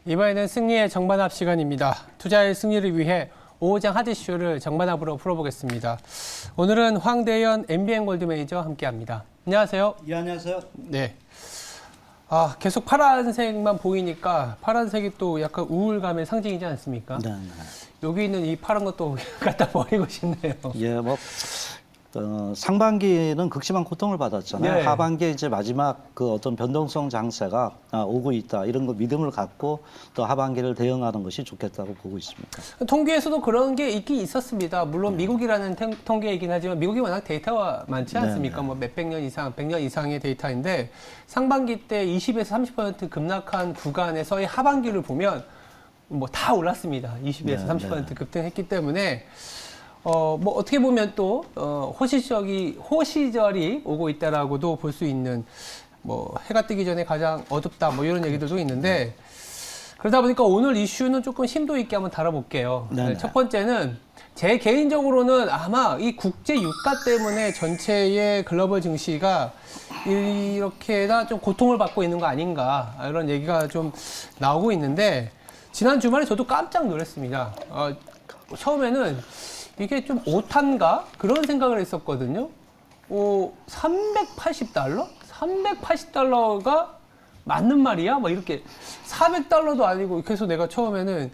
이번에는 승리의 정반합 시간입니다. 투자의 승리를 위해 5호장 핫이슈를 정반합으로 풀어보겠습니다. 오늘은 황대현 MBN 골드 매니저와 함께합니다. 안녕하세요. 예, 안녕하세요. 네. 계속 파란색만 보이니까 파란색이 또 약간 우울감의 상징이지 않습니까? 네. 여기 있는 이 파란 것도 갖다 버리고 싶네요. 예, 상반기는 극심한 고통을 받았잖아요. 네. 하반기에 이제 마지막 그 어떤 변동성 장세가 오고 있다. 이런 거 믿음을 갖고 또 하반기를 대응하는 것이 좋겠다고 보고 있습니다. 통계에서도 그런 게 있긴 있었습니다. 물론 미국이라는 통계이긴 하지만 미국이 워낙 데이터가 많지 않습니까? 네. 뭐 몇백 년 이상, 100년 이상의 데이터인데 상반기 때 20에서 30% 급락한 구간에서의 하반기를 보면 뭐 다 올랐습니다. 20에서 네, 30% 급등했기 때문에 뭐 어떻게 보면 또 호시절이 오고 있다라고도 볼 수 있는 뭐 해가 뜨기 전에 가장 어둡다 뭐 이런 얘기들도 있는데 그러다 보니까 오늘 이슈는 조금 심도 있게 한번 다뤄볼게요. 네네. 첫 번째는 제 개인적으로는 아마 이 국제 유가 때문에 전체의 글로벌 증시가 이렇게나 좀 고통을 받고 있는 거 아닌가 이런 얘기가 좀 나오고 있는데 지난 주말에 저도 깜짝 놀랐습니다. 처음에는 이게 좀 오탄가? 그런 생각을 했었거든요. 380달러? 380달러가 맞는 말이야? 막 이렇게 400달러도 아니고 그래서 내가 처음에는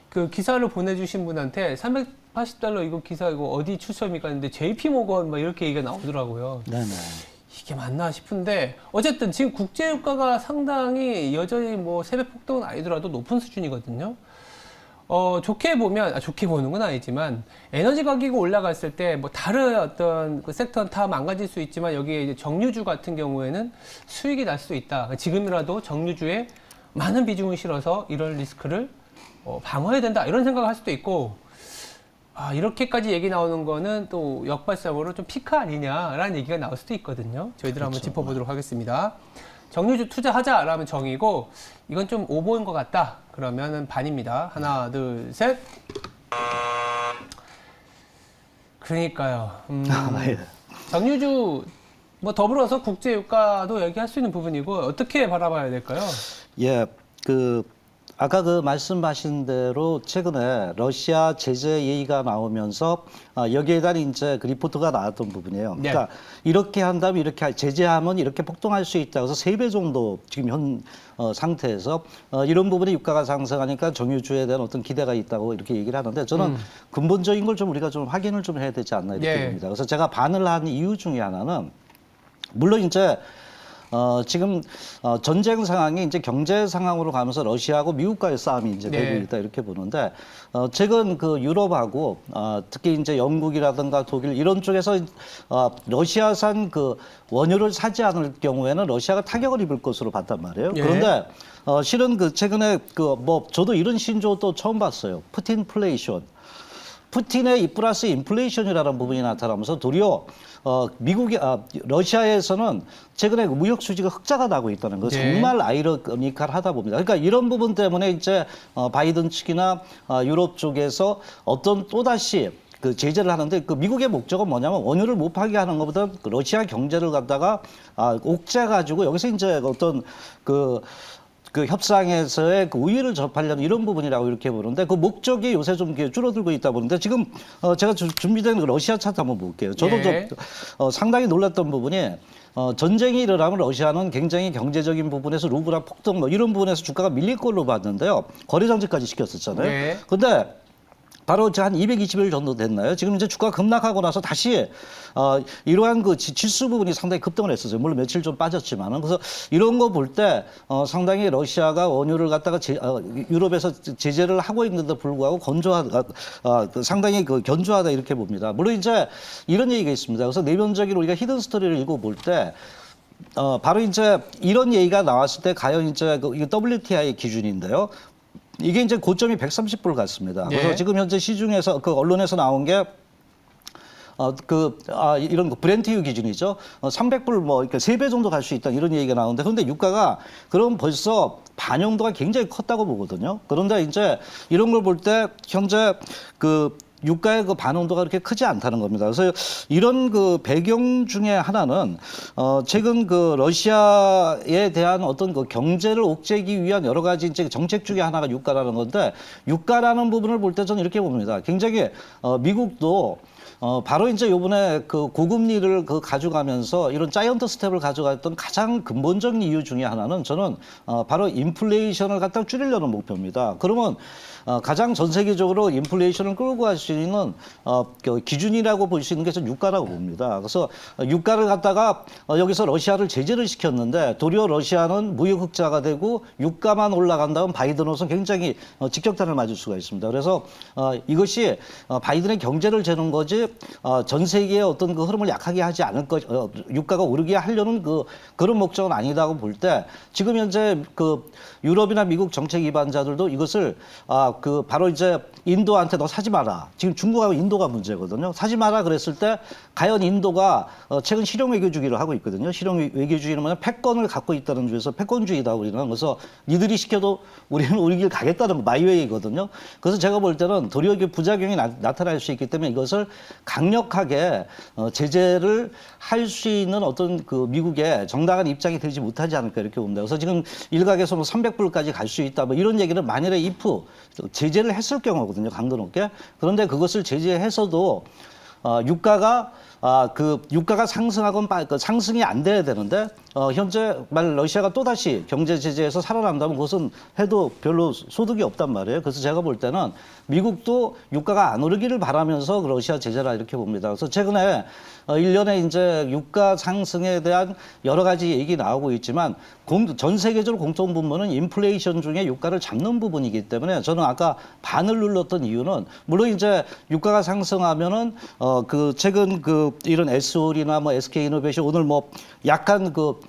그 기사를 보내주신 분한테 380달러 이거 기사 이거 어디 출처입니까? 했는데 JP모건 막 이렇게 얘기가 나오더라고요. 네네. 이게 맞나 싶은데 어쨌든 지금 국제유가가 상당히 여전히 뭐 세배 폭등은 아니더라도 높은 수준이거든요. 좋게 보면, 좋게 보는 건 아니지만, 에너지 가격이 올라갔을 때, 뭐, 다른 어떤 그 섹터는 다 망가질 수 있지만, 여기에 이제 정유주 같은 경우에는 수익이 날 수 있다. 지금이라도 정유주에 많은 비중을 실어서 이런 리스크를 방어해야 된다. 이런 생각을 할 수도 있고, 이렇게까지 얘기 나오는 거는 또 역발상으로 좀 피크 아니냐라는 얘기가 나올 수도 있거든요. 저희들 한번 짚어보도록 하겠습니다. 정유주 투자하자라면 정이고 이건 좀 오버인 것 같다 그러면은 반입니다. 하나 둘 셋. 그러니까요. 예. 정유주 뭐 더불어서 국제유가도 얘기할 수 있는 부분이고 어떻게 바라봐야 될까요? 예, 아까 말씀하신 대로 최근에 러시아 제재 얘기가 나오면서 여기에 대한 이제 그 리포트가 나왔던 부분이에요. 네. 그러니까 이렇게 한다면 이렇게 제재하면 이렇게 폭등할 수 있다. 그래서 3배 정도 지금 현 상태에서 이런 부분에 유가가 상승하니까 정유주에 대한 어떤 기대가 있다고 이렇게 얘기를 하는데 저는 근본적인 걸 좀 우리가 좀 확인을 좀 해야 되지 않나 이렇게 네. 봅니다. 그래서 제가 반을 한 이유 중에 하나는 물론 이제 지금 전쟁 상황이 이제 경제 상황으로 가면서 러시아하고 미국과의 싸움이 이제 네. 되고 있다 이렇게 보는데 최근 그 유럽하고 특히 이제 영국이라든가 독일 이런 쪽에서 러시아산 그 원유를 사지 않을 경우에는 러시아가 타격을 입을 것으로 봤단 말이에요. 예. 그런데 실은 최근에 저도 이런 신조어도 처음 봤어요. 푸틴플레이션. 푸틴의 이 플러스 인플레이션이라는 부분이 나타나면서 도리어 러시아에서는 최근에 무역 수지가 흑자가 나고 있다는 거 네. 정말 아이러니컬하다 봅니다. 그러니까 이런 부분 때문에 이제 바이든 측이나 유럽 쪽에서 어떤 또다시 그 제재를 하는데 그 미국의 목적은 뭐냐면 원유를 못 파게 하는 것보다 그 러시아 경제를 갖다가 옥죄 가지고 여기서 이제 어떤 그 협상에서의 그 우위를 접하려는 이런 부분이라고 이렇게 보는데 그 목적이 요새 좀 줄어들고 있다 보는데 지금 제가 준비된 그 러시아 차트 한번 볼게요. 저도 예. 상당히 놀랐던 부분이 전쟁이 일어나면 러시아는 굉장히 경제적인 부분에서 루블화 폭등 뭐 이런 부분에서 주가가 밀릴 걸로 봤는데요. 거래 정지까지 시켰었잖아요. 네. 근데 바로 한 220일 정도 됐나요? 지금 이제 주가가 급락하고 나서 다시 이러한 그 지수 부분이 상당히 급등을 했었어요. 물론 며칠 좀 빠졌지만은 그래서 이런 거 볼 때 상당히 러시아가 원유를 갖다가 유럽에서 제재를 하고 있는데 불구하고 상당히 견조하다 이렇게 봅니다. 물론 이제 이런 얘기가 있습니다. 그래서 내면적인 우리가 히든 스토리를 읽어볼 때 바로 이제 이런 얘기가 나왔을 때 과연 이제 이게 WTI 기준인데요. 이게 이제 고점이 130불 같습니다. 네. 그래서 지금 현재 시중에서 언론에서 나온 게 이런 브렌트유 기준이죠. 300불 뭐 이렇게 3배 정도 갈 수 있다 이런 얘기가 나오는데 그런데 유가가 그럼 벌써 반영도가 굉장히 컸다고 보거든요. 그런데 이제 이런 걸 볼 때 현재 유가의 그 반응도가 그렇게 크지 않다는 겁니다. 그래서 이런 그 배경 중에 하나는 최근 그 러시아에 대한 어떤 그 경제를 옥죄기 위한 여러 가지 이제 정책 중에 하나가 유가라는 건데, 유가라는 부분을 볼 때 저는 이렇게 봅니다. 굉장히 미국도 바로 이제 요번에 그 고금리를 그 가져가면서 이런 자이언트 스텝을 가져갔던 가장 근본적인 이유 중에 하나는 저는 바로 인플레이션을 갖다 줄이려는 목표입니다. 그러면 가장 전 세계적으로 인플레이션을 끌고 갈 수 있는 그 기준이라고 볼 수 있는 게 저는 유가라고 봅니다. 그래서 유가를 갖다가 여기서 러시아를 제재를 시켰는데 도리어 러시아는 무역 흑자가 되고 유가만 올라간다면 바이든으로서는 굉장히 직격탄을 맞을 수가 있습니다. 그래서 이것이 바이든의 경제를 재는 거지 전 세계의 어떤 그 흐름을 약하게 하지 않을 것, 유가가 오르게 하려는 그런 목적은 아니다고 볼 때, 지금 현재 그 유럽이나 미국 정책 위반자들도 이것을 그 바로 이제 인도한테 너 사지 마라. 지금 중국하고 인도가 문제거든요. 사지 마라 그랬을 때 과연 인도가 최근 실용 외교주의를 하고 있거든요. 실용 외교주의는 뭐냐, 패권을 갖고 있다는 주에서 패권주의다 우리는. 그래서 니들이 시켜도 우리는 우리 길 가겠다는 마이웨이거든요. 그래서 제가 볼 때는 도리어 부작용이 나타날 수 있기 때문에 이것을 강력하게 제재를 할 수 있는 어떤 그 미국의 정당한 입장이 되지 못하지 않을까 이렇게 봅니다. 그래서 지금 일각에서 뭐 300불까지 갈 수 있다 뭐 이런 얘기는 만일에 if 제재를 했을 경우거든요. 강도 높게. 그런데 그것을 제재해서도 유가가 유가가 상승하건 상승이 안 돼야 되는데 현재 만약 러시아가 또 다시 경제 제재에서 살아난다면 그것은 해도 별로 소득이 없단 말이에요. 그래서 제가 볼 때는 미국도 유가가 안 오르기를 바라면서 러시아 제재라 이렇게 봅니다. 그래서 최근에 1년에 이제 유가 상승에 대한 여러 가지 얘기 나오고 있지만 전 세계적으로 공통 분모는 인플레이션 중에 유가를 잡는 부분이기 때문에 저는 아까 반을 눌렀던 이유는 물론 이제 유가가 상승하면은 그 최근 이런 SOL이나 뭐 SK이노베이션 오늘 뭐 약간 그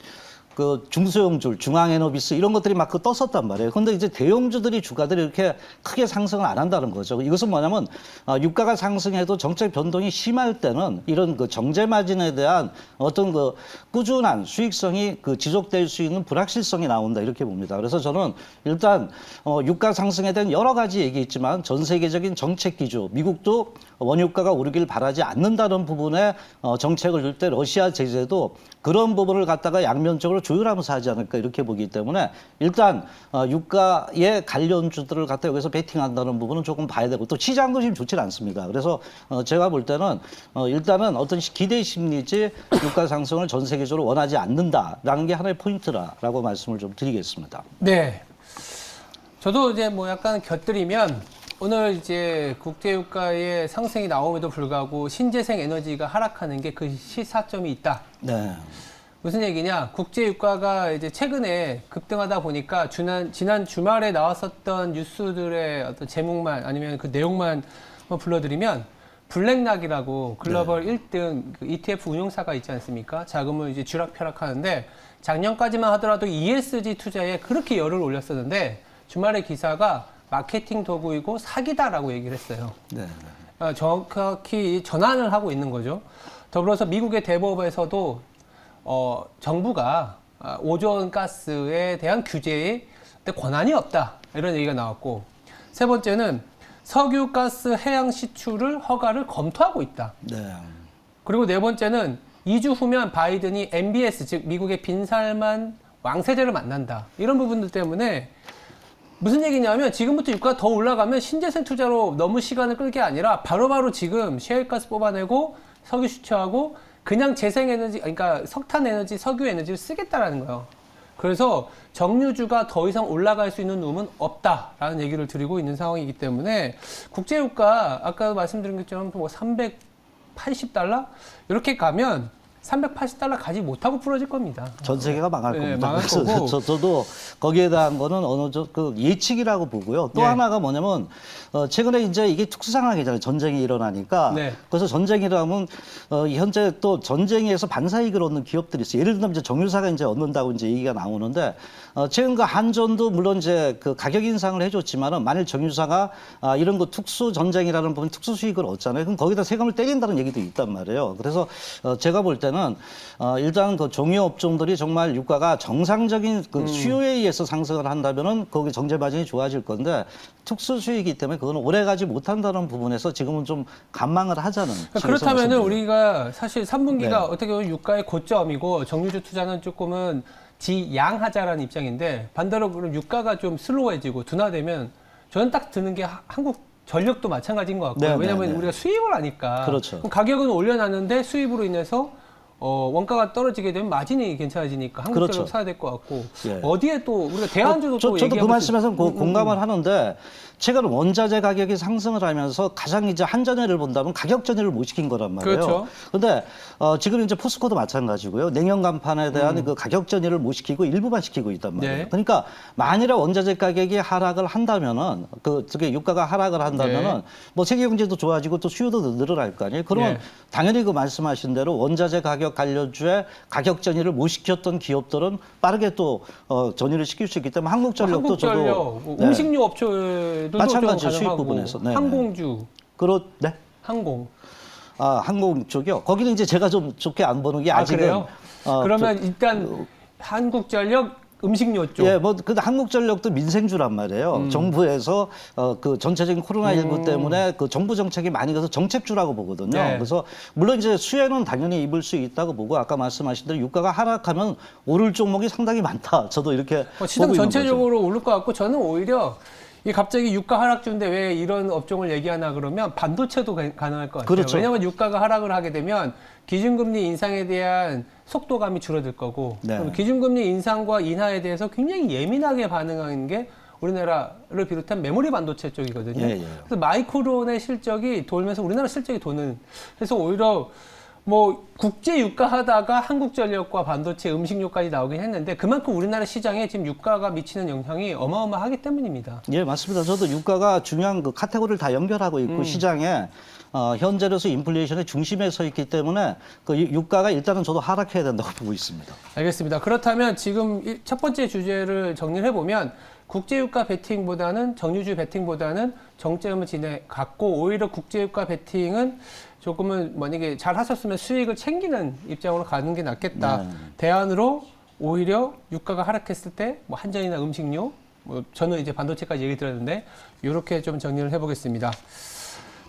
중소형주, 중앙에너비스 이런 것들이 막 떴었단 말이에요. 그런데 이제 대형주들이 주가들이 이렇게 크게 상승을 안 한다는 거죠. 이것은 뭐냐면 유가가 상승해도 정책 변동이 심할 때는 이런 그 정제 마진에 대한 어떤 그 꾸준한 수익성이 지속될 수 있는 불확실성이 나온다 이렇게 봅니다. 그래서 저는 일단 유가 상승에 대한 여러 가지 얘기 있지만 전 세계적인 정책 기조, 미국도 원유가가 오르길 바라지 않는다는 부분에 정책을 줄 때 러시아 제재도 그런 부분을 갖다가 양면적으로 조율하면서 하지 않을까 이렇게 보기 때문에 일단 유가의 관련주들을 갖다 여기서 베팅한다는 부분은 조금 봐야 되고 또 시장도 지금 좋지 않습니다. 그래서 제가 볼 때는 일단은 어떤 기대 심리지 유가 상승을 전 세계적으로 원하지 않는다라는 게 하나의 포인트라고 말씀을 좀 드리겠습니다. 네. 저도 이제 뭐 약간 곁들이면 오늘 이제 국제유가의 상승이 나옴에도 불구하고 신재생 에너지가 하락하는 게 그 시사점이 있다. 네. 무슨 얘기냐? 국제유가가 이제 최근에 급등하다 보니까 지난 주말에 나왔었던 뉴스들의 어떤 제목만 아니면 그 내용만 불러드리면 블랙락이라고 글로벌 1등 그 ETF 운용사가 있지 않습니까? 자금을 이제 쥐락펴락하는데 작년까지만 하더라도 ESG 투자에 그렇게 열을 올렸었는데 주말에 기사가 마케팅 도구이고 사기다라고 얘기를 했어요. 네. 정확히 전환을 하고 있는 거죠. 더불어서 미국의 대법에서도 정부가 오존가스에 대한 규제에 권한이 없다 이런 얘기가 나왔고, 세 번째는 석유가스 해양 시추를 허가를 검토하고 있다. 네. 그리고 네 번째는 2주 후면 바이든이 MBS 즉 미국의 빈살만 왕세제를 만난다. 이런 부분들 때문에 무슨 얘기냐면 지금부터 유가가 더 올라가면 신재생 투자로 너무 시간을 끌게 아니라 바로바로 지금 셰일가스 뽑아내고 석유 수출하고 그냥 재생에너지, 그러니까 석탄에너지, 석유에너지를 쓰겠다라는 거예요. 그래서 정유주가 더 이상 올라갈 수 있는 룸은 없다라는 얘기를 드리고 있는 상황이기 때문에 국제유가 아까 말씀드린 것처럼 뭐 380달러? 이렇게 가면 380달러 가지 못하고 풀어질 겁니다. 전 세계가 망할 겁니다. 망할 그래서 거고. 저도 거기에 대한 거는 어느 정도 예측이라고 보고요. 또 네. 하나가 뭐냐면 최근에 이제 이게 특수 상황이잖아요. 전쟁이 일어나니까. 네. 그래서 전쟁이라면 현재 또 전쟁에서 반사이익을 얻는 기업들이 있어요. 예를 들면 이제 정유사가 이제 얻는다고 이제 얘기가 나오는데 최근 그 한전도 물론 이제 그 가격 인상을 해줬지만은 만일 정유사가 이런 거 특수 전쟁이라는 부분 특수 수익을 얻잖아요. 그럼 거기다 세금을 때린다는 얘기도 있단 말이에요. 그래서 제가 볼 때는 때는 일단 그 종요 업종들이 정말 유가가 정상적인 그 수요에 의해서 상승을 한다면은 거기 정제 마진이 좋아질 건데 특수 수요이기 때문에 그건 오래 가지 못한다는 부분에서 지금은 좀 관망을 하자는. 그렇다면은 우리가 사실 3분기가 네. 어떻게 보면 유가의 고점이고 정유주 투자는 조금은 지양하자라는 입장인데 반대로 그럼 유가가 좀 슬로워지고 둔화되면 저는 딱 드는 게 한국 전력도 마찬가지인 것 같고요. 네, 왜냐하면 네, 네. 우리가 수입을 하니까. 그렇죠. 그럼 가격은 올려놨는데 수입으로 인해서 원가가 떨어지게 되면 마진이 괜찮아지니까 한국전력 그렇죠. 사야 될 것 같고 예. 어디에 또 우리가 대안주도 또 저도 그 얘기하고 말씀에서 공감을 하는데 최근 원자재 가격이 상승을 하면서 가장 이제 한전해를 본다면 가격 전이를 못 시킨 거란 말이에요. 그렇죠. 그런데 지금 이제 포스코도 마찬가지고요. 냉연 간판에 대한 그 가격 전이를 못 시키고 일부만 시키고 있단 말이에요. 네. 그러니까 만일에 원자재 가격이 하락을 한다면은 그게 유가가 하락을 한다면은 네. 뭐 세계 경제도 좋아지고 또 수요도 늘어날 거 아니에요. 그러면 네. 당연히 그 말씀하신 대로 원자재 가격 관련주에 가격 전이를 못 시켰던 기업들은 빠르게 또 전이를 시킬 수 있기 때문에 한국전력도 한국전력, 저도 네. 음식료 업체도 마찬가지 좀 수입 가능하고 부분에서. 네, 항공주, 네. 항공. 항공 쪽이요. 거기는 이제 제가 좀 좋게 안 보는 게 아직은 그래요? 그러면 일단 한국전력 음식료 쪽. 예, 뭐, 근데 한국전력도 민생주란 말이에요. 정부에서 그 전체적인 코로나19 때문에 그 정부 정책이 많이 가서 정책주라고 보거든요. 네. 그래서 물론 이제 수혜는 당연히 입을 수 있다고 보고 아까 말씀하신 대로 유가가 하락하면 오를 종목이 상당히 많다. 저도 이렇게 시장 보고 있는 전체적으로 오를 것 같고 저는 오히려 이 갑자기 유가 하락주인데 왜 이런 업종을 얘기하나 그러면 반도체도 가능할 것 같아요. 그렇죠. 왜냐하면 유가가 하락을 하게 되면 기준금리 인상에 대한 속도감이 줄어들 거고 네. 그럼 기준금리 인상과 인하에 대해서 굉장히 예민하게 반응하는 게 우리나라를 비롯한 메모리 반도체 쪽이거든요. 예, 예. 그래서 마이크론의 실적이 돌면서 우리나라 실적이 도는 그래서 오히려 뭐 국제 유가 하다가 한국전력과 반도체, 음식료까지 나오긴 했는데 그만큼 우리나라 시장에 지금 유가가 미치는 영향이 어마어마하기 때문입니다. 예, 맞습니다. 저도 유가가 중요한 그 카테고리를 다 연결하고 있고 시장에 현재로서 인플레이션의 중심에 서 있기 때문에 그 유가가 일단은 저도 하락해야 된다고 보고 있습니다. 알겠습니다. 그렇다면 지금 첫 번째 주제를 정리를 해보면 국제유가 베팅보다는 정유주 베팅보다는 정점을 갖고 오히려 국제유가 베팅은 조금은 만약에 잘 하셨으면 수익을 챙기는 입장으로 가는 게 낫겠다. 네. 대안으로 오히려 유가가 하락했을 때 뭐 한전이나 음식료, 뭐 저는 이제 반도체까지 얘기 드렸는데 이렇게 좀 정리를 해보겠습니다.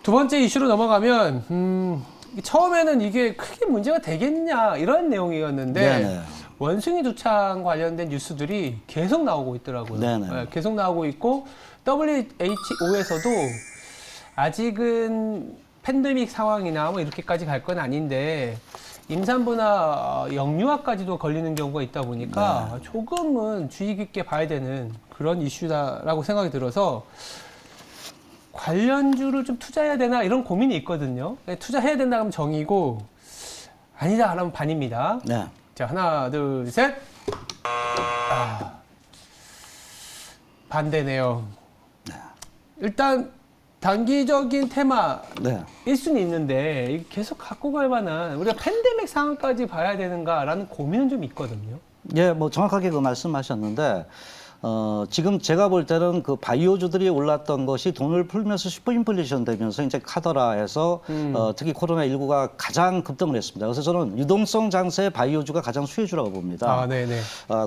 두 번째 이슈로 넘어가면 처음에는 이게 크게 문제가 되겠냐 이런 내용이었는데 네네. 원숭이 두창 관련된 뉴스들이 계속 나오고 있더라고요. 네네. 네, 계속 나오고 있고 WHO에서도 아직은 팬데믹 상황이나 뭐 이렇게까지 갈 건 아닌데 임산부나 영유아까지도 걸리는 경우가 있다 보니까 조금은 주의 깊게 봐야 되는 그런 이슈다라고 생각이 들어서 관련주를 좀 투자해야 되나 이런 고민이 있거든요. 투자해야 된다 하면 정이고 아니다 하면 반입니다. 네. 자, 하나, 둘, 셋. 반대네요. 일단 단기적인 테마 네. 1순위 있는데 이게 계속 갖고 갈 만한 우리가 팬데믹 상황까지 봐야 되는가라는 고민은 좀 있거든요. 예, 뭐 정확하게 그 말씀하셨는데 지금 제가 볼 때는 그 바이오주들이 올랐던 것이 돈을 풀면서 슈퍼인플레이션 되면서 이제 카더라에서 특히 코로나19가 가장 급등을 했습니다. 그래서 저는 유동성 장세의 바이오주가 가장 수혜주라고 봅니다. 아, 네네.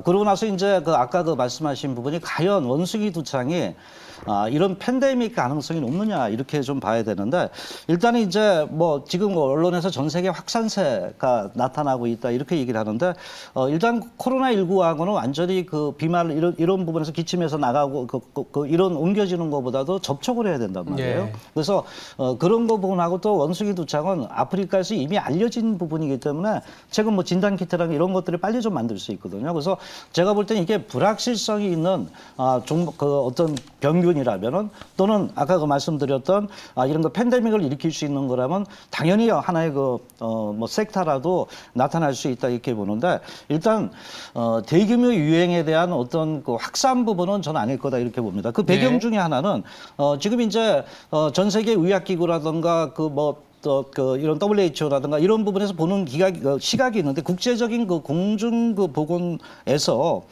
그러고 나서 이제 그 아까 그 말씀하신 부분이 과연 원숭이 두창이 이런 팬데믹 가능성이 높느냐 이렇게 좀 봐야 되는데 일단은 이제 뭐 지금 언론에서 전 세계 확산세가 나타나고 있다 이렇게 얘기를 하는데 일단 코로나19하고는 완전히 그 비말 이런 부분에서 기침해서 나가고 이런 옮겨지는 것보다도 접촉을 해야 된단 말이에요. 예. 그래서 그런 거 부분하고 또 원숭이 두창은 아프리카에서 이미 알려진 부분이기 때문에 최근 뭐 진단 키트랑 이런 것들을 빨리 좀 만들 수 있거든요. 그래서 제가 볼 때는 이게 불확실성이 있는 그 어떤 병균이라면은 또는 아까 그 말씀드렸던 이런 거 팬데믹을 일으킬 수 있는 거라면 당연히 하나의 뭐 섹터라도 나타날 수 있다 이렇게 보는데 일단 대규모 유행에 대한 어떤 그 확산 부분은 저는 아닐 거다 이렇게 봅니다. 그 배경 네. 중에 하나는 지금 이제 전 세계 의학기구라든가 이런 WHO라든가 이런 부분에서 보는 시각이 있는데 국제적인 그 공중 그 보건에서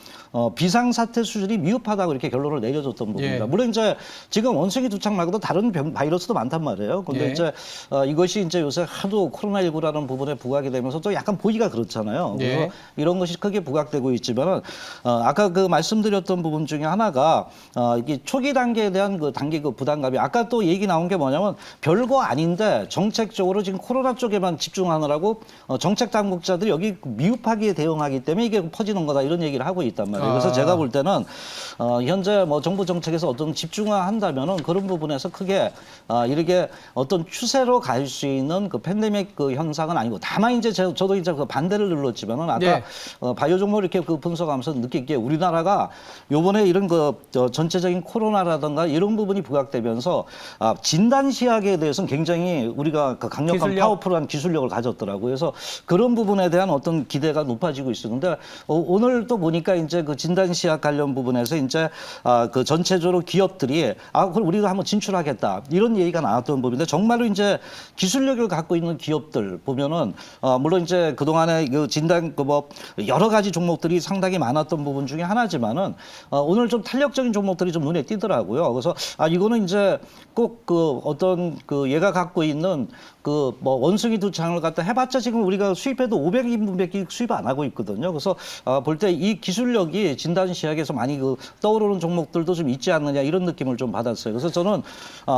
비상사태 수준이 미흡하다고 이렇게 결론을 내려줬던 부분입니다. 예. 물론 이제 지금 원숭이 두창 말고도 다른 바이러스도 많단 말이에요. 근데 예. 이제 이것이 이제 요새 하도 코로나19라는 부분에 부각이 되면서 또 약간 보기가 그렇잖아요. 그래서 예. 이런 것이 크게 부각되고 있지만은 아까 그 말씀드렸던 부분 중에 하나가 이게 초기 단계에 대한 그 단계 그 부담감이 아까 또 얘기 나온 게 뭐냐면 별거 아닌데 정책적으로 지금 코로나 쪽에만 집중하느라고 정책 당국자들이 여기 미흡하게 대응하기 때문에 이게 퍼지는 거다 이런 얘기를 하고 있단 말이에요. 그래서 제가 볼 때는 현재 뭐 정부 정책에서 어떤 집중화한다면은 그런 부분에서 크게 이렇게 어떤 추세로 갈 수 있는 그 팬데믹 그 현상은 아니고 다만 이제 저도 이제 그 반대를 눌렀지만은 아까 네. 바이오 종목 이렇게 그 분석하면서 느낀 게 우리나라가 요번에 이런 그 전체적인 코로나라든가 이런 부분이 부각되면서 진단 시약에 대해서는 굉장히 우리가 그 강력한 기술력. 파워풀한 기술력을 가졌더라고요. 그래서 그런 부분에 대한 어떤 기대가 높아지고 있었는데 오늘 또 보니까 이제 그 진단 시약 관련 부분에서 이제 그 전체적으로 기업들이 그럼 우리가 한번 진출하겠다 이런 얘기가 나왔던 부분인데 정말로 이제 기술력을 갖고 있는 기업들 보면은 물론 이제 그 동안에 그 진단 그 뭐 여러 가지 종목들이 상당히 많았던 부분 중에 하나지만은 오늘 좀 탄력적인 종목들이 좀 눈에 띄더라고요. 그래서 이거는 이제 꼭 그 어떤 그 얘가 갖고 있는 그 뭐 원숭이 두창을 갖다 해봤자 지금 우리가 수입해도 500인분밖에 수입 안 하고 있거든요. 그래서 볼 때 이 기술력이 진단 시약에서 많이 그 떠오르는 종목들도 좀 있지 않느냐 이런 느낌을 좀 받았어요. 그래서 저는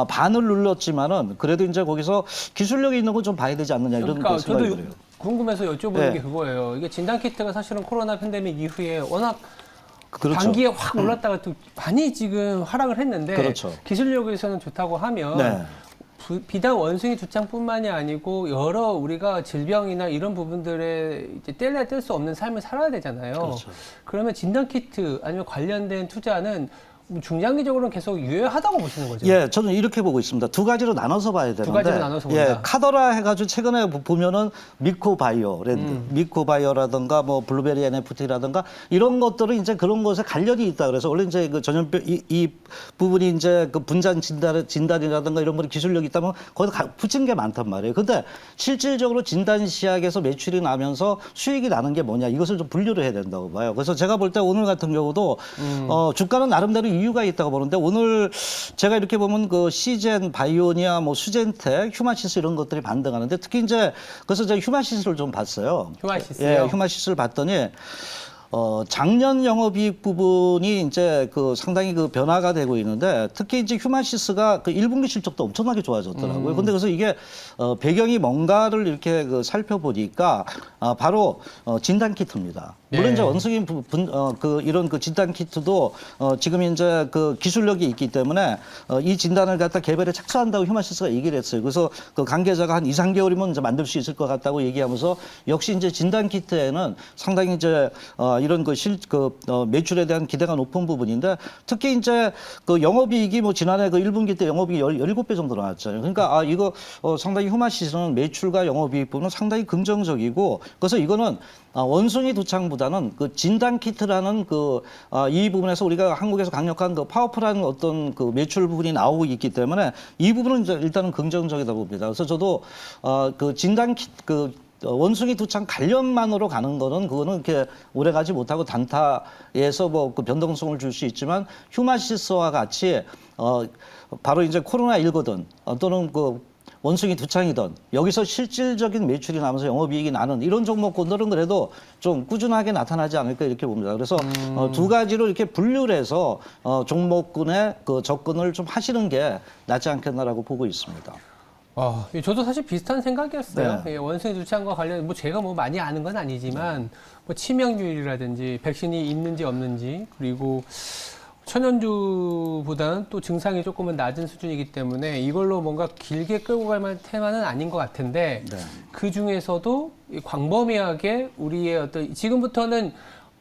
반을 눌렀지만은 그래도 이제 거기서 기술력이 있는 건 좀 봐야 되지 않느냐 이런 그러니까 생각이 저도 들어요. 궁금해서 여쭤보는 네. 게 그거예요. 이게 진단 키트가 사실은 코로나 팬데믹 이후에 워낙 그렇죠. 단기에 확 올랐다가 또 많이 지금 하락을 했는데 그렇죠. 기술력에서는 좋다고 하면 네. 비단 원숭이 두창뿐만이 아니고 여러 우리가 질병이나 이런 부분들에 이제 뗄래야 뗄 수 없는 삶을 살아야 되잖아요. 그렇죠. 그러면 진단 키트 아니면 관련된 투자는 중장기적으로는 계속 유효하다고 보시는 거죠? 예, 저는 이렇게 보고 있습니다. 두 가지로 나눠서 봐야 되는데. 가지로 나눠서 예, 본다. 카더라 해가지고 최근에 보면은 미코바이오, 미코바이오라든가 뭐 블루베리 NFT라든가 이런 것들은 이제 그런 것에 관련이 있다. 그래서 원래 이제 그 전염병 이 부분이 이제 그 분산 진단이라든가 이런 분이 기술력이 있다면 거기서 붙인 게 많단 말이에요. 근데 실질적으로 진단 시약에서 매출이 나면서 수익이 나는 게 뭐냐 이것을 좀 분류를 해야 된다고 봐요. 그래서 제가 볼 때 오늘 같은 경우도 주가는 나름대로 이유가 있다고 보는데 오늘 제가 이렇게 보면 그 시젠, 바이오니아, 뭐 수젠텍, 휴마시스 이런 것들이 반등하는데 특히 이제 그래서 제가 휴마시스를 좀 봤어요. 휴마시스요? 예, 휴마시스를 봤더니 작년 영업이익 부분이 이제 그 상당히 그 변화가 되고 있는데 특히 이제 휴마시스가 그 1분기 실적도 엄청나게 좋아졌더라고요. 근데 그래서 이게 배경이 뭔가를 이렇게 그 살펴보니까 바로 진단 키트입니다. 물론 예. 이제 원숭이 그 이런 그 진단 키트도 지금 이제 그 기술력이 있기 때문에 이 진단을 갖다 개발에 착수한다고 휴마시스가 얘기를 했어요. 그래서 그 관계자가 한 2, 3개월이면 이제 만들 수 있을 것 같다고 얘기하면서 역시 이제 진단 키트에는 상당히 이제 이런 그 매출에 대한 기대가 높은 부분인데 특히 이제 그 영업이익이 뭐 지난해 그 1분기 때 영업이익이 17배 정도 나왔잖아요. 그러니까 이거 상당히 휴마시스는 매출과 영업이익 부분은 상당히 긍정적이고 그래서 이거는 원숭이 두창보다는 그 진단 키트라는 이 부분에서 우리가 한국에서 강력한 그 파워풀한 어떤 그 매출 부분이 나오고 있기 때문에 이 부분은 이제 일단은 긍정적이다 봅니다. 그래서 저도 그 진단 키트 원숭이 두창 관련만으로 가는 거는 그거는 이렇게 오래 가지 못하고 단타에서 뭐 그 변동성을 줄 수 있지만 휴마시스와 같이 바로 이제 코로나19든 또는 그 원숭이 두창이든 여기서 실질적인 매출이 나면서 영업이익이 나는 이런 종목군들은 그래도 좀 꾸준하게 나타나지 않을까 이렇게 봅니다. 그래서 두 가지로 이렇게 분류를 해서 종목군의 그 접근을 좀 하시는 게 낫지 않겠나라고 보고 있습니다. 저도 사실 비슷한 생각이었어요. 네. 예, 원숭이 두창과 관련, 제가 많이 아는 건 아니지만, 치명률이라든지, 백신이 있는지 없는지, 그리고 천연주보다는 또 증상이 조금은 낮은 수준이기 때문에 이걸로 뭔가 길게 끌고 갈 만한 테마는 아닌 것 같은데, 네. 그 중에서도 광범위하게 우리의 지금부터는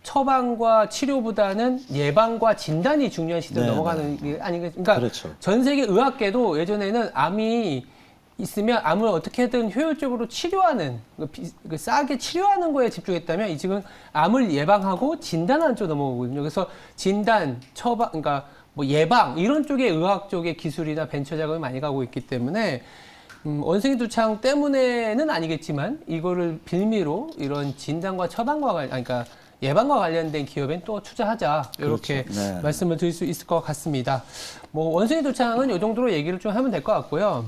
처방과 치료보다는 예방과 진단이 중요한 시대로 네, 넘어가는 게 아닌가. 그러니까 그렇죠. 전 세계 의학계도 예전에는 암이 있으면 암을 어떻게든 효율적으로 치료하는, 싸게 치료하는 거에 집중했다면 지금 암을 예방하고 진단하는 쪽으로 넘어오거든요. 그래서 진단, 처방, 그러니까 예방 이런 쪽의 의학 쪽의 기술이나 벤처 작업이 많이 가고 있기 때문에 원숭이 두창 때문에는 아니겠지만 이거를 빌미로 이런 진단과 처방과 그러니까 예방과 관련된 기업엔 또 투자하자 이렇게 그렇죠. 네. 말씀을 드릴 수 있을 것 같습니다. 뭐 원숭이 도창은 이 정도로 얘기를 좀 하면 될 것 같고요.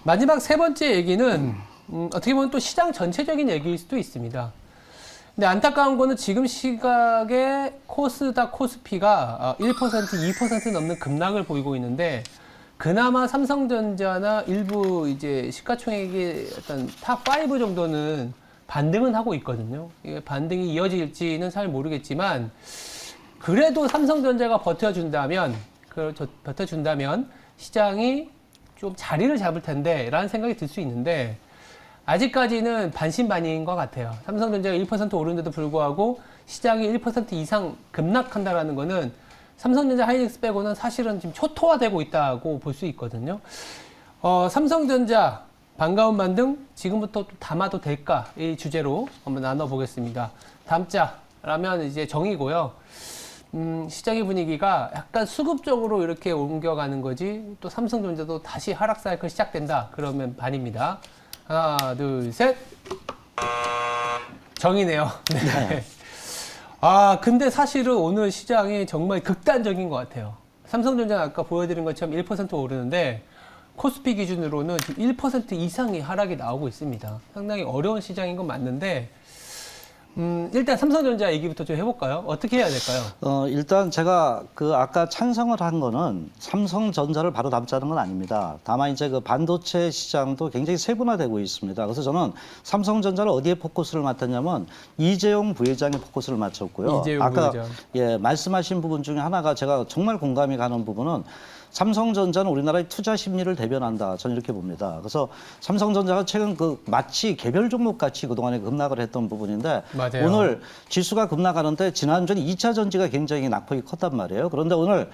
마지막 세 번째 얘기는 어떻게 보면 또 시장 전체적인 얘기일 수도 있습니다. 근데 안타까운 거는 지금 시각에 코스닥 코스피가 1%, 2% 넘는 급락을 보이고 있는데 그나마 삼성전자나 일부 이제 시가총액의 어떤 탑5 정도는 반등은 하고 있거든요. 이게 반등이 이어질지는 잘 모르겠지만 그래도 삼성전자가 버텨준다면 시장이 좀 자리를 잡을 텐데 라는 생각이 들 수 있는데 아직까지는 반신반의인 것 같아요. 삼성전자가 1% 오르는데도 불구하고 시장이 1% 이상 급락한다라는 거는 삼성전자 하이닉스 빼고는 사실은 지금 초토화되고 있다고 볼 수 있거든요. 삼성전자 반가운 반등 지금부터 또 담아도 될까 이 주제로 한번 나눠보겠습니다. 담자라면 이제 정이고요. 시장의 분위기가 약간 수급적으로 이렇게 옮겨가는 거지 또 삼성전자도 다시 하락 사이클 시작된다 그러면 반입니다. 하나 둘 셋 정이네요. 네. 아 근데 사실은 오늘 시장이 정말 극단적인 것 같아요. 삼성전자는 아까 보여드린 것처럼 1% 오르는데 코스피 기준으로는 지금 1% 이상의 하락이 나오고 있습니다. 상당히 어려운 시장인 건 맞는데 일단 삼성전자 얘기부터 좀 해볼까요? 어떻게 해야 될까요? 일단 제가 그 아까 찬성을 한 거는 삼성전자를 바로 담자는 건 아닙니다. 다만 이제 그 반도체 시장도 굉장히 세분화되고 있습니다. 그래서 저는 삼성전자를 어디에 포커스를 맞췄냐면 이재용 부회장에 포커스를 맞췄고요. 이재용 아까 부회장. 예, 말씀하신 부분 중에 하나가 제가 정말 공감이 가는 부분은 삼성전자는 우리나라의 투자 심리를 대변한다. 저는 이렇게 봅니다. 그래서 삼성전자가 최근 그 마치 개별 종목 같이 그동안에 급락을 했던 부분인데 맞아요. 오늘 지수가 급락하는데 지난주는 2차 전지가 굉장히 낙폭이 컸단 말이에요. 그런데 오늘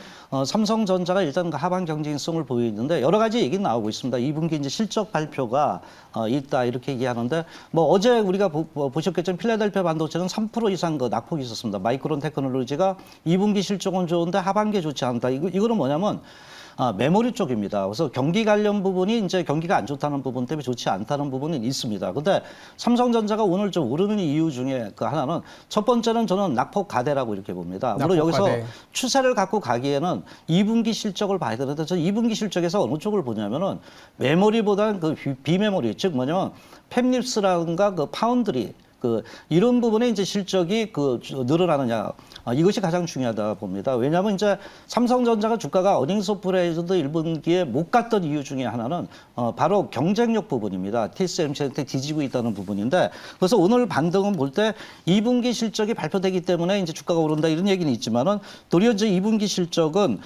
삼성전자가 일단 그 하반 경쟁성을 보이는데 여러 가지 얘기 나오고 있습니다. 2분기 이제 실적 발표가 있다 이렇게 얘기하는데 뭐 어제 우리가 보셨겠지만 필라델피아 반도체는 3% 이상 그 낙폭이 있었습니다. 마이크론 테크놀로지가 2분기 실적은 좋은데 하반기에 좋지 않다. 이거는 뭐냐면 메모리 쪽입니다. 그래서 경기 관련 부분이 이제 경기가 안 좋다는 부분 때문에 좋지 않다는 부분은 있습니다. 근데 삼성전자가 오늘 좀 오르는 이유 중에 그 하나는 첫 번째는 저는 낙폭 가대라고 이렇게 봅니다. 물론 여기서 가대. 추세를 갖고 가기에는 2분기 실적을 봐야 되는데 저는 2분기 실적에서 어느 쪽을 보냐면은 메모리보다는 그 비메모리 즉 뭐냐면 팹립스라든가 그 파운드리 이런 부분에 이제 실적이 늘어나느냐 이것이 가장 중요하다 봅니다. 왜냐하면 이제 삼성전자가 주가가 어닝스 오프레이즈도 1분기에 못 갔던 이유 중에 하나는 바로 경쟁력 부분입니다. TSMC한테 뒤지고 있다는 부분인데 그래서 오늘 반등은 볼 때 2분기 실적이 발표되기 때문에 이제 주가가 오른다 이런 얘기는 있지만은 도리어 이제 2분기 실적은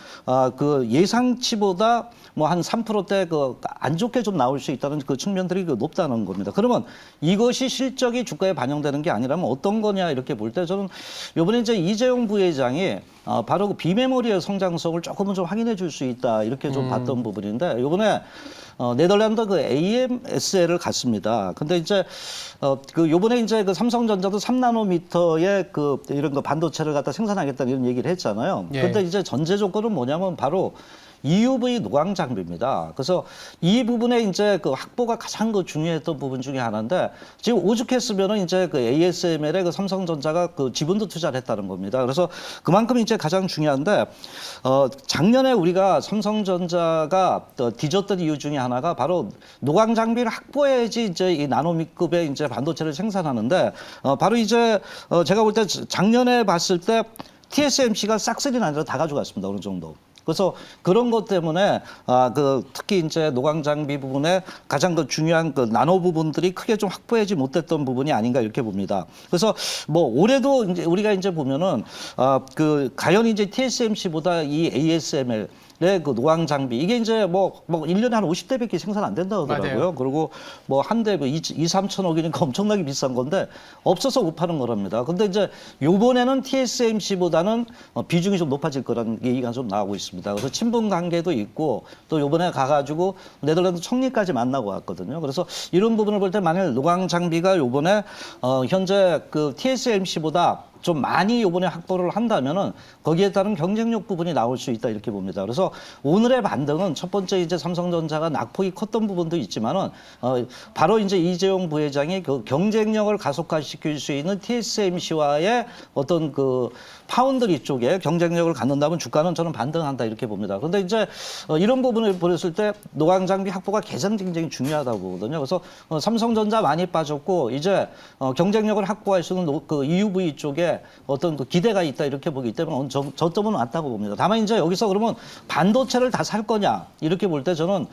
그 예상치보다 뭐 한 3%대 안 좋게 좀 나올 수 있다는 그 측면들이 높다는 겁니다. 그러면 이것이 실적이 주가에 반영되는 게 아니라면 어떤 거냐 이렇게 볼 때 저는 이번에 이제 이재용 부회장이 바로 그 비메모리의 성장성을 조금은 좀 확인해 줄 수 있다 이렇게 좀 봤던 부분인데 이번에 네덜란드 그 AMSL을 갔습니다. 근데 이제 요번에 이제 그 삼성전자도 3나노미터의 이런 거 반도체를 갖다 생산하겠다는 이런 얘기를 했잖아요. 예. 근데 이제 전제 조건은 뭐냐면 바로 EUV 노광 장비입니다. 그래서 이 부분에 이제 그 확보가 가장 중요했던 부분 중에 하나인데 지금 오죽했으면은 이제 그 ASML에 그 삼성전자가 그 지분도 투자를 했다는 겁니다. 그래서 그만큼 이제 가장 중요한데 작년에 우리가 삼성전자가 뒤졌던 이유 중에 하나가 바로 노광 장비를 확보해야지 이제 이 나노미급의 이제 반도체를 생산하는데 바로 이제 제가 볼 때 작년에 봤을 때 TSMC가 싹쓸이는 아니라 다 가져갔습니다. 어느 정도. 그래서 그런 것 때문에 특히 이제 노광 장비 부분에 가장 중요한 나노 부분들이 크게 좀 확보하지 못했던 부분이 아닌가 이렇게 봅니다. 그래서 뭐 올해도 이제 우리가 이제 보면은 과연 이제 TSMC보다 이 ASML 그 노광 장비 이게 이제 뭐 1년에 한 50대밖에 생산 안 된다고 하더라고요. 맞아요. 그리고 뭐 한 대 2, 3천억이니까 엄청나게 비싼 건데 없어서 못 파는 거랍니다. 근데 이제 요번에는 TSMC보다는 비중이 좀 높아질 거라는 얘기가 좀 나오고 있습니다. 그래서 친분 관계도 있고 또 요번에 가가지고 네덜란드 총리까지 만나고 왔거든요. 그래서 이런 부분을 볼 때 만일 노광 장비가 요번에 현재 그 TSMC보다 좀 많이 이번에 확보를 한다면은 거기에 따른 경쟁력 부분이 나올 수 있다 이렇게 봅니다. 그래서 오늘의 반등은 첫 번째 이제 삼성전자가 낙폭이 컸던 부분도 있지만은 바로 이제 이재용 부회장이 그 경쟁력을 가속화시킬 수 있는 TSMC와의 어떤 그 파운드리 쪽에 경쟁력을 갖는다면 주가는 저는 반등한다 이렇게 봅니다. 그런데 이제 이런 부분을 보였을 때 노광 장비 확보가 개선 굉장히 중요하다고 보거든요. 그래서 삼성전자 많이 빠졌고 이제 경쟁력을 확보할 수 있는 그 EUV 쪽에 어떤 그 기대가 있다 이렇게 보기 때문에 저점은 왔다고 봅니다. 다만 이제 여기서 그러면 반도체를 다 살 거냐 이렇게 볼 때 저는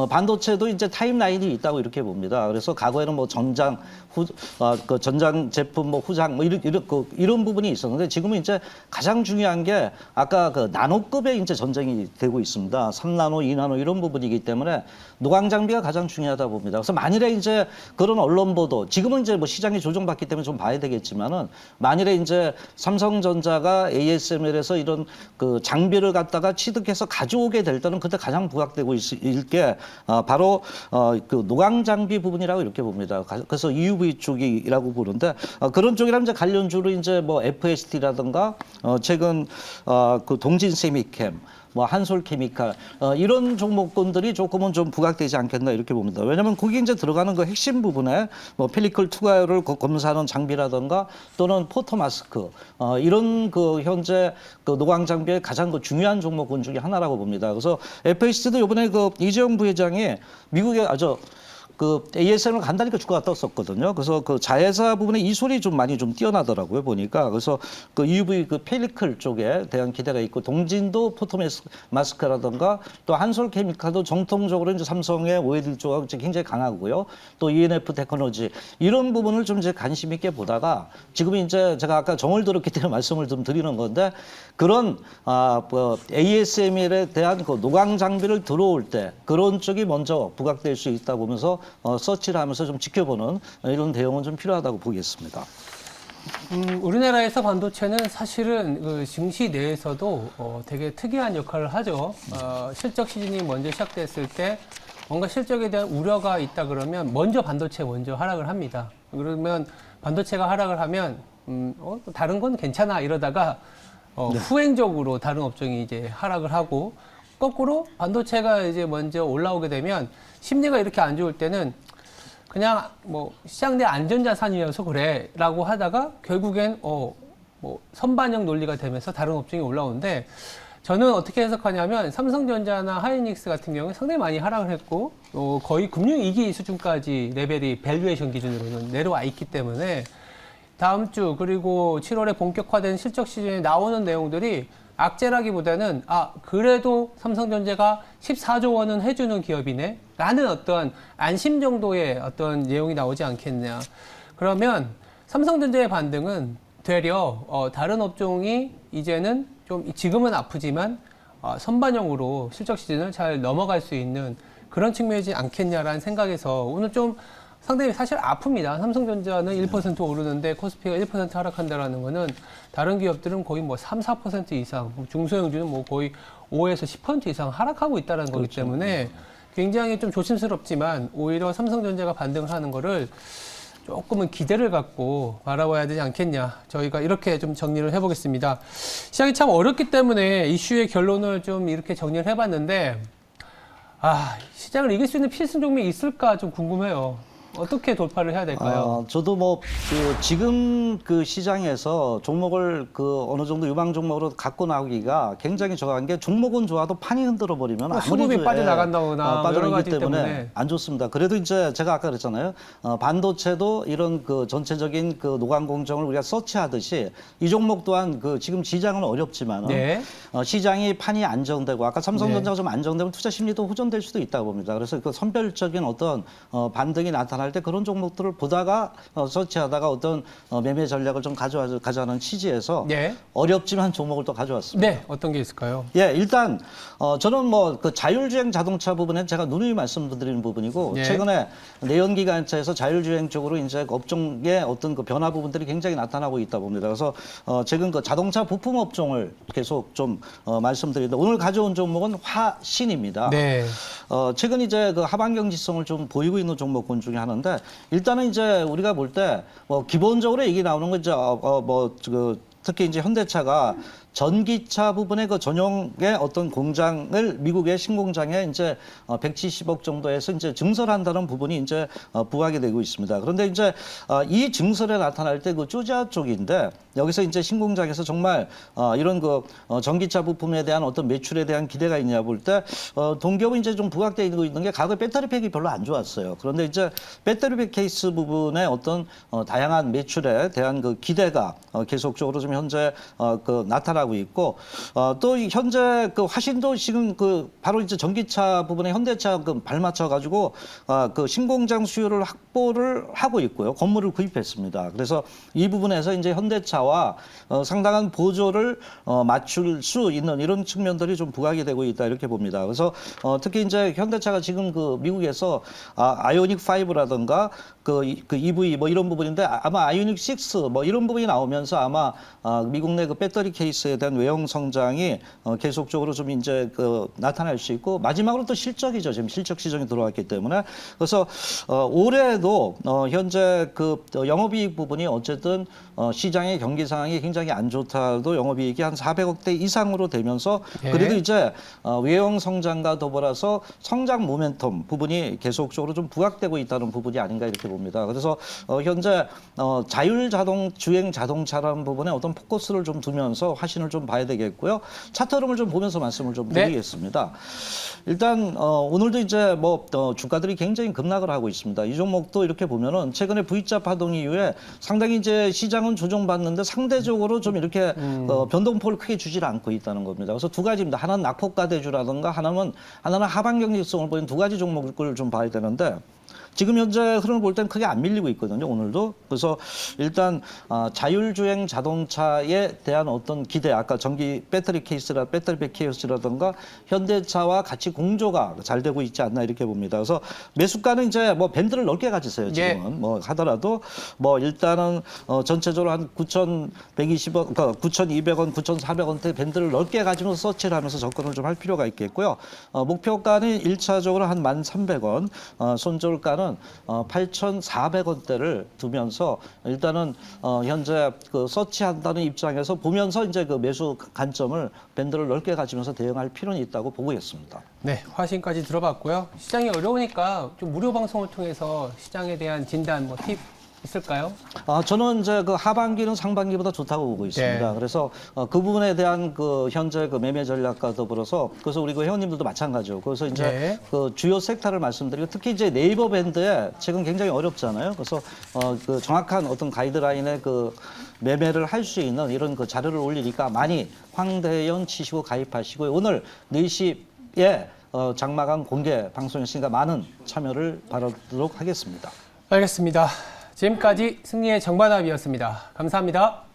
반도체도 이제 타임라인이 있다고 이렇게 봅니다. 그래서 과거에는 뭐 전장 그 전장 제품 뭐 후장 뭐 이런 부분이 있었는데 지금은 이제 가장 중요한 게 아까 그 나노급의 이제 전쟁이 되고 있습니다. 3나노, 2나노 이런 부분이기 때문에 노광 장비가 가장 중요하다 봅니다. 그래서 만일에 이제 그런 언론 보도 지금은 이제 뭐 시장이 조정받기 때문에 좀 봐야 되겠지만은 만일에 이제 삼성전자가 ASML에서 이런 그 장비를 갖다가 취득해서 가져오게 될 때는 그때 가장 부각되고 있을 게 바로 그 노광 장비 부분이라고 이렇게 봅니다. 그래서 EUV 쪽이라고 보는데 그런 쪽이라면 이제 관련주로 이제 뭐 FST라든가 최근 그 동진 세미캠 뭐 한솔케미칼 이런 종목군들이 조금은 좀 부각되지 않겠나 이렇게 봅니다. 왜냐하면 거기 이제 들어가는 그 핵심 부분에 뭐 펠리클 투과율을 검사하는 장비라든가 또는 포토마스크 이런 그 현재 그 노광 장비의 가장 그 중요한 종목군 중에 하나라고 봅니다. 그래서 FHC도 이번에 그 이재용 부회장이 미국에 그 ASM을 간다니까 주가가 떴었거든요. 그래서 그 자회사 부분에 이솔이 좀 많이 좀 뛰어나더라고요 보니까. 그래서 그 EUV 그 펠리클 쪽에 대한 기대가 있고 동진도 포토마스크라든가 또 한솔케미칼도 정통적으로 이제 삼성의 OLED 쪽하고 굉장히 강하고요. 또 ENF 테크놀로지 이런 부분을 좀 이제 관심 있게 보다가 지금 이제 제가 아까 정을 들었기 때문에 말씀을 좀 드리는 건데 그런 뭐 ASML에 대한 그 노광 장비를 들어올 때 그런 쪽이 먼저 부각될 수 있다 보면서 서치를 하면서 좀 지켜보는 이런 대응은 좀 필요하다고 보겠습니다. 우리나라에서 반도체는 사실은 그 증시 내에서도 되게 특이한 역할을 하죠. 실적 시즌이 먼저 시작됐을 때 뭔가 실적에 대한 우려가 있다 그러면 먼저 반도체 먼저 하락을 합니다. 그러면 반도체가 하락을 하면 다른 건 괜찮아 이러다가 네. 후행적으로 다른 업종이 이제 하락을 하고 거꾸로 반도체가 이제 먼저 올라오게 되면 심리가 이렇게 안 좋을 때는 그냥 뭐 시장 내 안전자산이어서 그래라고 하다가 결국엔 뭐 선반영 논리가 되면서 다른 업종이 올라오는데 저는 어떻게 해석하냐면 삼성전자나 하이닉스 같은 경우에 상당히 많이 하락을 했고 거의 금융위기 수준까지 레벨이 밸류에이션 기준으로는 내려와 있기 때문에 다음 주 그리고 7월에 본격화된 실적 시즌에 나오는 내용들이 악재라기보다는 그래도 삼성전자가 14조 원은 해주는 기업이네 라는 어떤 안심 정도의 어떤 내용이 나오지 않겠냐. 그러면 삼성전자의 반등은 되려 다른 업종이 이제는 좀 지금은 아프지만 선반영으로 실적 시즌을 잘 넘어갈 수 있는 그런 측면이지 않겠냐라는 생각에서 오늘 좀 상당히 사실 아픕니다. 삼성전자는 1% 오르는데 코스피가 1% 하락한다라는 거는 다른 기업들은 거의 뭐 3, 4% 이상, 중소형주는 뭐 거의 5에서 10% 이상 하락하고 있다는 거기 때문에 굉장히 좀 조심스럽지만 오히려 삼성전자가 반등을 하는 거를 조금은 기대를 갖고 바라봐야 되지 않겠냐. 저희가 이렇게 좀 정리를 해보겠습니다. 시장이 참 어렵기 때문에 이슈의 결론을 좀 이렇게 정리를 해봤는데 시장을 이길 수 있는 필승 종목이 있을까 좀 궁금해요. 어떻게 돌파를 해야 될까요? 저도 뭐 지금 그 시장에서 종목을 그 어느 정도 유망 종목으로 갖고 나오기가 굉장히 저한 게 종목은 좋아도 판이 흔들어 버리면 아무리 수급이 빠져나간다거나 여러 가지 때문에 안 좋습니다. 그래도 이제 제가 아까 그랬잖아요. 반도체도 이런 그 전체적인 그 노광 공정을 우리가 서치하듯이 이 종목 또한 그 지금 시장은 어렵지만 네. 시장이 판이 안정되고 아까 삼성전자가 좀 안정되면 투자 심리도 호전될 수도 있다고 봅니다. 그래서 그 선별적인 어떤 반등이 나타날 때 그런 종목들을 보다가 서치하다가 어떤 매매 전략을 좀 가져가는 취지에서 네. 어렵지만 종목을 또 가져왔습니다. 네, 어떤 게 있을까요? 예, 일단 저는 뭐 그 자율주행 자동차 부분에 제가 누누이 말씀드리는 부분이고 예. 최근에 내연기관차에서 자율주행 쪽으로 이제 업종의 어떤 그 변화 부분들이 굉장히 나타나고 있다 봅니다. 그래서 최근 그 자동차 부품 업종을 계속 좀 말씀드리는데 오늘 가져온 종목은 화신입니다. 네. 최근 이제 그 하반 경직성을 좀 보이고 있는 종목군 중에 하나인데 일단은 이제 우리가 볼 때 뭐 기본적으로 얘기 나오는 건 이제 특히 이제 현대차가 전기차 부분의 그 전용의 어떤 공장을 미국의 신공장에 이제 170억 정도에서 이제 증설한다는 부분이 이제 부각이 되고 있습니다. 그런데 이제 이 증설에 나타날 때 그 조지아 쪽인데 여기서 이제 신공장에서 정말 이런 그 전기차 부품에 대한 어떤 매출에 대한 기대가 있냐 볼 때 동기업은 이제 좀 부각되고 있는 게 과거 배터리팩이 별로 안 좋았어요. 그런데 이제 배터리팩 케이스 부분의 어떤 다양한 매출에 대한 그 기대가 계속적으로 좀 현재 그 나타나고 있고 또 현재 그 화신도 지금 그 바로 이제 전기차 부분에 현대차 그 발맞춰 가지고 그 신공장 수요를 확보를 하고 있고요. 건물을 구입했습니다. 그래서 이 부분에서 이제 현대차와 상당한 보조를 맞출 수 있는 이런 측면들이 좀 부각이 되고 있다 이렇게 봅니다. 그래서 특히 이제 현대차가 지금 그 미국에서 아이오닉 5라든가 그 EV 뭐 이런 부분인데 아마 아이오닉 6 뭐 이런 부분이 나오면서 아마 미국 내 그 배터리 케이스에 대한 외형 성장이 계속적으로 좀 이제 그 나타날 수 있고 마지막으로 또 실적이죠. 지금 실적 시정이 들어왔기 때문에 그래서 올해도 현재 그 영업이익 부분이 어쨌든 시장의 경기 상황이 굉장히 안 좋다도 영업이익이 한 400억대 이상으로 되면서 그래도 이제 외형 성장과 더불어서 성장 모멘텀 부분이 계속적으로 좀 부각되고 있다는 부분이 아닌가 이렇게 봅니다. 그래서 현재 자율 자동 주행 자동차라는 부분에 어떤 포커스를 좀 두면서 화신을 좀 봐야 되겠고요. 차트 흐름을 좀 보면서 말씀을 좀 드리겠습니다. 일단 오늘도 이제 뭐 주가들이 굉장히 급락을 하고 있습니다. 이 종목도 이렇게 보면은 최근에 V자 파동 이후에 상당히 이제 시장은 조정받는데 상대적으로 좀 이렇게 변동폭을 크게 주질 않고 있다는 겁니다. 그래서 두 가지입니다. 하나는 낙폭과대주라든가 하나는 하반 경직성을 보이는 두 가지 종목을 좀 봐야 되는데 지금 현재 흐름을 볼 때는 크게 안 밀리고 있거든요, 오늘도. 그래서 일단 자율주행 자동차에 대한 어떤 기대, 아까 전기 배터리 배터리백 케이스라든가 현대차와 같이 공조가 잘 되고 있지 않나 이렇게 봅니다. 그래서 매수가는 이제 뭐 밴드를 넓게 가지세요, 지금은. 뭐 하더라도 뭐 일단은 전체적으로 한 9,120원, 그러니까 9,200원, 9,400원대 밴드를 넓게 가지면서 서치를 하면서 접근을 좀 할 필요가 있겠고요. 목표가는 1차적으로 한 1,300원, 손절가는 8,400원대를 두면서 일단은 현재 그 서치한다는 입장에서 보면서 이제 그 매수 관점을 밴드를 넓게 가지면서 대응할 필요는 있다고 보고 있습니다. 네, 화신까지 들어봤고요. 시장이 어려우니까 좀 무료 방송을 통해서 시장에 대한 진단, 뭐 팁 있을까요? 저는 이제 그 하반기는 상반기보다 좋다고 보고 있습니다. 그래서 그 부분에 대한 그 현재 그 매매 전략과 더불어서 그래서 우리 그 회원님들도 마찬가지고 그래서 이제 그 주요 섹터를 말씀드리고 특히 이제 네이버 밴드에 지금 굉장히 어렵잖아요. 그래서 그 정확한 어떤 가이드라인에 그 매매를 할 수 있는 이런 그 자료를 올리니까 많이 황대연 치시고 가입하시고 오늘 4시에 장마감 공개 방송이었으니까 많은 참여를 바라도록 하겠습니다. 알겠습니다. 지금까지 승리의 정반합이었습니다. 감사합니다.